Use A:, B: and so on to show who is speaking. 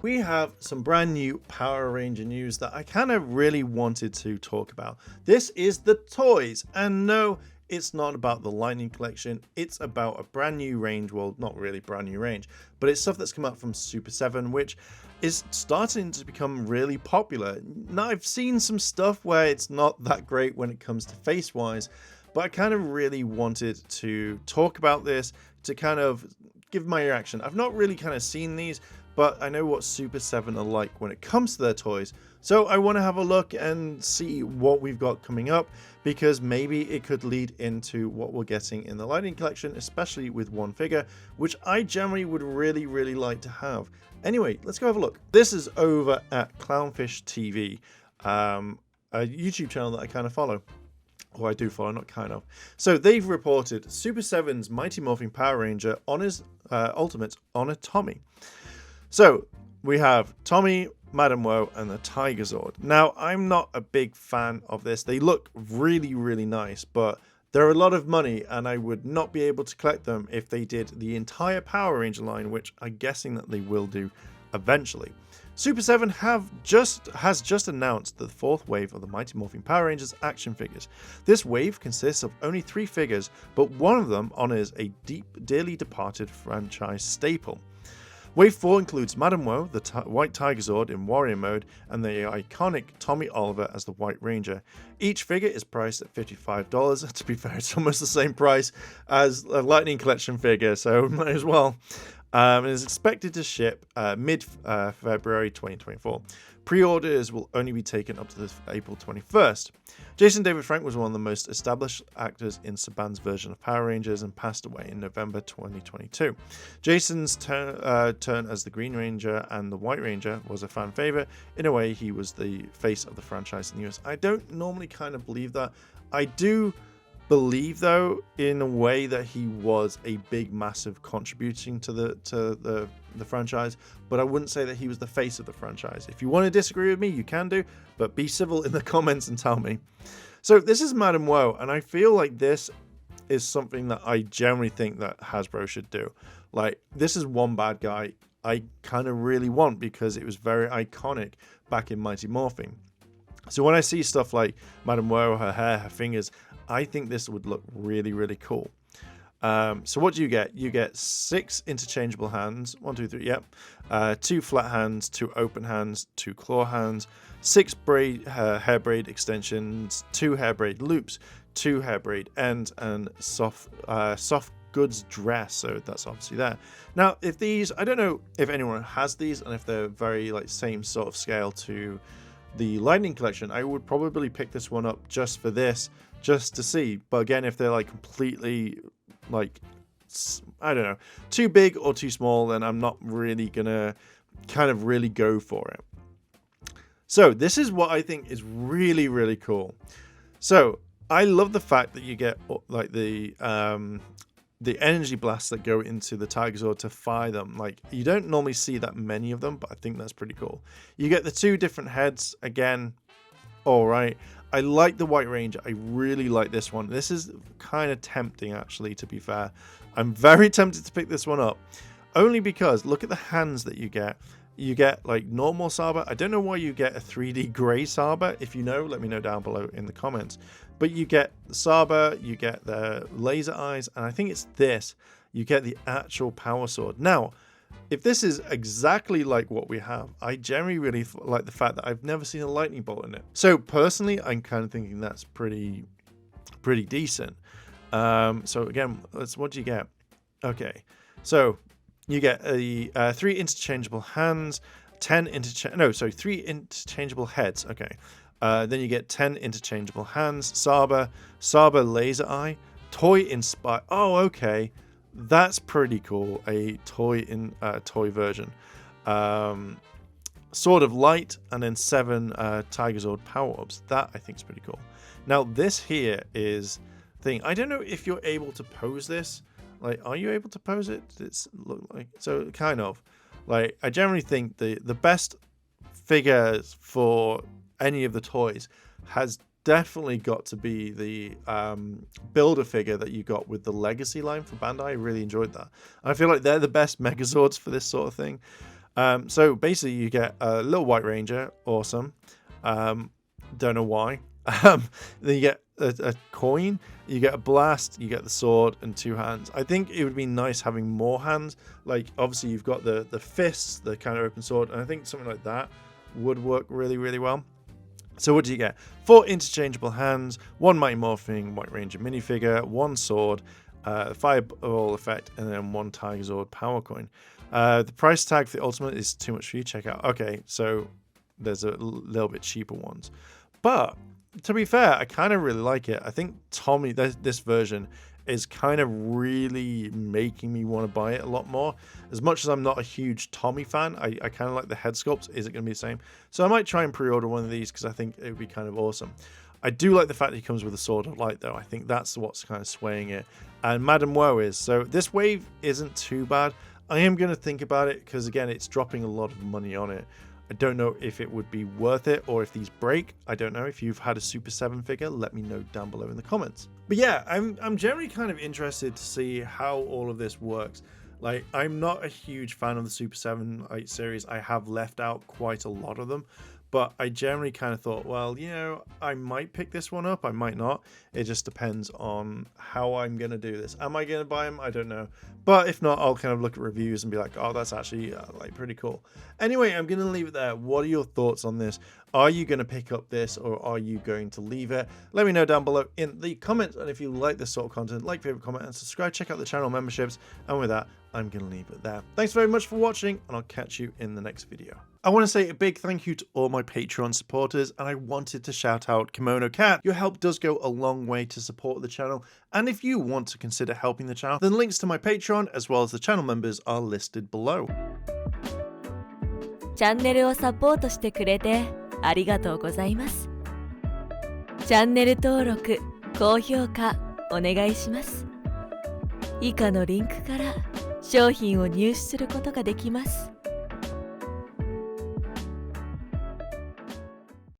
A: we have some brand new Power Ranger news that I kind of really wanted to talk about. This is the toys, and no, it's not about the Lightning Collection. It's about a brand new range. Well, not really brand new range, but it's stuff that's come out from Super 7, which is starting to become really popular. Now, I've seen some stuff where it's not that great when it comes to face-wise, but I kind of really wanted to talk about this to kind of give my reaction. I've not really kind of seen these, but I know what Super 7 are like when it comes to their toys. So I want to have a look and see what we've got coming up, because maybe it could lead into what we're getting in the Lightning Collection, especially with one figure, which I generally would really like to have. Anyway, let's go have a look. This is over at Clownfish TV, a YouTube channel that I kind of follow. Or I do follow, not kind of. So they've reported Super 7's Mighty Morphing Power Ranger on his Ultimates on a Tommy. So we have Tommy, Madam Woe, and the Tiger Zord. Now, I'm not a big fan of this. They look really nice, but they're a lot of money, and I would not be able to collect them if they did the entire Power Ranger line, which I'm guessing that they will do eventually. Super 7 has just announced the fourth wave of the Mighty Morphing Power Rangers action figures. This wave consists of only 3 figures, but one of them honors a dearly departed franchise staple. Wave 4 includes Madam Woe, the White Tiger Zord in Warrior Mode, and the iconic Tommy Oliver as the White Ranger. Each figure is priced at $55. To be fair, it's almost the same price as a Lightning Collection figure, so might as well. It is expected to ship mid-February 2024. Pre-orders will only be taken up to April 21st. Jason David Frank was one of the most established actors in Saban's version of Power Rangers and passed away in November 2022. Jason's turn as the Green Ranger and the White Ranger was a fan favorite. In a way, he was the face of the franchise in the US. I don't normally kind of believe that. I do believe, though, in a way that he was a big, massive contributing to the franchise, but I wouldn't say that he was the face of the franchise. If you want to disagree with me, you can do, but be civil in the comments and tell me. So this is Madam Woe, and I feel like this is something that I generally think that Hasbro should do. Like, this is one bad guy I kind of really want, because it was very iconic back in Mighty Morphing. So when I see stuff like Madam Woe, her hair, her fingers, I think this would look really cool. So what do you get? You get 6 interchangeable hands. 1, 2, 3, yep. 2 flat hands, 2 open hands, 2 claw hands, 6 hair braid extensions, 2 hair braid loops, 2 hair braid ends, and soft goods dress. So that's obviously there. Now, if these, I don't know if anyone has these, and if they're very like same sort of scale to the Lightning Collection, I would probably pick this one up just for this, just to see. But again, if they're like completely, like, I don't know, too big or too small, then I'm not really gonna kind of really go for it. So this is what I think is really cool. So I love the fact that you get like the energy blasts that go into the Tiger Zord to fire them. Like, you don't normally see that many of them, but I think that's pretty cool. You get the 2 different heads again. All right. I like the White Ranger. I really like this one. This is kind of tempting, actually, to be fair. I'm very tempted to pick this one up, only because look at the hands that you get. You get like normal Saba. I don't know why you get a 3D gray Saba. If you know, let me know down below in the comments. But you get the Saba, you get the laser eyes, and I think it's this. You get the actual power sword. Now, if this is exactly like what we have, I generally really like the fact that I've never seen a lightning bolt in it. So personally, I'm kind of thinking that's pretty decent. So again, what do you get? Okay, so you get a 3 interchangeable hands, 3 interchangeable heads. Okay, then you get 10 interchangeable hands, Saba laser eye, toy inspired. Oh, okay. That's pretty cool. A toy version. Sword of Light, and then 7 Tiger Zord power orbs. That I think is pretty cool. Now this here is thing. I don't know if you're able to pose this. Like, are you able to pose it? It's look like so. Kind of. Like, I generally think the best figures for any of the toys has definitely got to be the builder figure that you got with the Legacy line from Bandai. I really enjoyed that. I feel like they're the best Megazords for this sort of thing. So basically you get a little white ranger, awesome. Don't know why. Then you get a coin, you get a blast, you get the sword, and 2 hands. I think it would be nice having more hands. Like obviously you've got the fists, the kind of open sword, and I think something like that would work really, really well. So what do you get? 4 interchangeable hands, 1 Mighty Morphing White Ranger minifigure, 1 sword, fireball effect, and then 1 Tiger Zord power coin. The price tag for the ultimate is too much for you. Check out. Okay, so there's a little bit cheaper ones, but to be fair, I kind of really like it. I think Tommy, this version is kind of really making me want to buy it a lot more. As much as I'm not a huge Tommy fan, I kind of like the head sculpt. Is it going to be the same? So I might try and pre-order one of these because I think it would be kind of awesome. I do like the fact that he comes with a Sword of Light though. I think that's what's kind of swaying it. And Madam Woe is. So this wave isn't too bad. I am going to think about it because again, it's dropping a lot of money on it. I don't know if it would be worth it or if these break. I don't know. If you've had a Super 7 figure, let me know down below in the comments. But yeah, I'm generally kind of interested to see how all of this works. Like, I'm not a huge fan of the Super 7 series. I have left out quite a lot of them. But I generally kind of thought, well, you know, I might pick this one up. I might not. It just depends on how I'm going to do this. Am I going to buy them? I don't know. But if not, I'll kind of look at reviews and be like, oh, that's actually like pretty cool. Anyway, I'm going to leave it there. What are your thoughts on this? Are you going to pick up this or are you going to leave it? Let me know down below in the comments. And if you like this sort of content, like, favorite, comment, and subscribe. Check out the channel memberships. And with that, I'm going to leave it there. Thanks very much for watching, and I'll catch you in the next video. I want to say a big thank you to all my Patreon supporters, and I wanted to shout out Kimono Cat. Your help does go a long way to support the channel, and if you want to consider helping the channel, then links to my Patreon as well as the channel members are listed below.
B: チャンネルをサポートしてくれてありがとうございます。チャンネル登録、高評価お願いします。以下のリンクから商品を入手することができます。